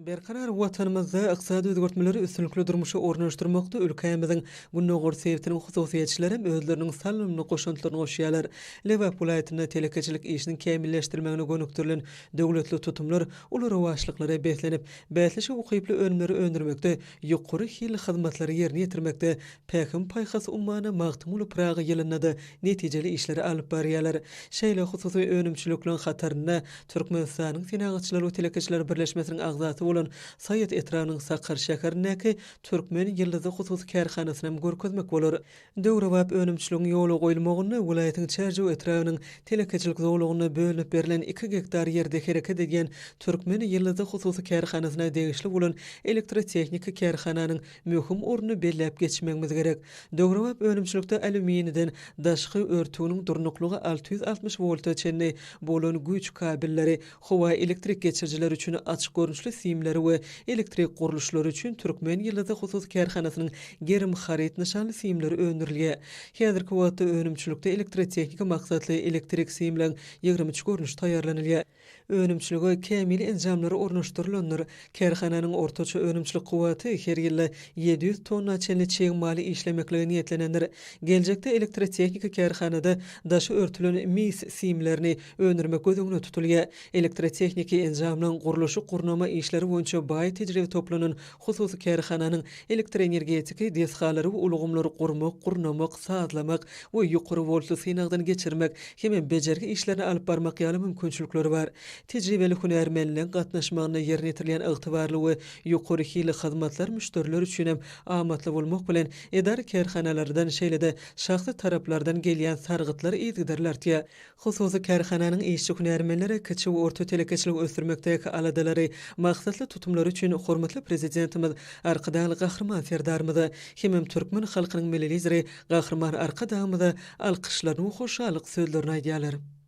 Berkarar watanymyzda ykdysady özgörtmeleri üstünlikli durmuşy ornaşdyrmakda ülkemiziň günnägör sebäpleriniň hususiýetçileri hem özleriniň salymly goşuntylaryny goşýarlar. Lewap welaýatyna telekeçilik işini kämilleşdirmegine gönükdirilen döwletli tutumlar ulara başlyklary beslenip, bätleşik ukyply önümleri öndürmekde, ýokary hil hyzmatlary ýerine ýetirmekde, päkim paýhas ummana magtymly pragy ýylynada netijeli işleri alyp barýarlar. Şeýle hususy önümçilikliň hataryna Türkmenistanyň synagatçylary we telekeçiler birleşmesiniň agzaty bolan Saýat etranyň Sakar şäherindäki Türkmen ýyldyzy hususy kärhanasyny görkezmek bolar. Döwrewap önümçiligiň ýoly goýulmagyny welaýatyň çärçe etranyň telekeçilik zowlugyna bölünip berilen 2 hektar ýerde hereket edýän Türkmen ýyldyzy hususy kärhanasyna degişli bolan elektrotehnika kärhananyň möhüm ornuny belläp geçmegimiz gerek. Döwrewap önümçilikde alüminiýden daşky örtüginiň durnuklugy 660 volta çenli bolan güýç kabelleri, howa elektrik geçirjiler üçin açyk görnüşli simleri we elektrik guruluşlary üçin Türkmen ýyldyzy hususy kärhanasynyň gerim harit nişanly simleri öndürilýär. Häzirki wagtda önümçilikde elektrotehnika maksatly elektrik simleň 23 görnüş taýýarlanylýar. Önümçiligi kämil enjamlary ornaşdyrylanlar. Kärhananyň ortaça önümçilik kuwaty her ýyly 700 tonna çenli çeň maly işlemekle niýetlenendir. Geljekde elektrotehnika kärhanada daşy örtülen mis simlerini öndürmek gözüňe tutulýar. Elektrotehnika enjamlaryň guruluşy gurnama işleri boýunça baý tejribe toplanan hususy kärhananyň elektroenergetiki deshalary we ulgumlary gurmak, gurnamak, sazlamak we ýokary voltly synagdan geçirmek hem bejergi işlerini alyp barmak ýaly mümkinçilikleri bar. Tejribeli hünärmenliň gatnaşmagyna ýerine ýetirilen ygtybarly we ýokary hili hyzmatlar müşteriler üçin hem amatly bolmak bilen edar kärhanalardan şeýle-de şahsy taraplardan gelýän sargytlar ýetdirlerdiýär. Hususy kärhananyň işçi hünärmenleri kiçi we orta telekeçilik ösdürmekdäki aladalary maksatly tutumlar üçin hormatly prezidentimiz Arkadaly Gahrman Serdarymyzy hem türkmen halkynyň milli lideri Gahrman Arkadamyzy alkyşlaryny we hoşallyk sözlerini aýdýarlar.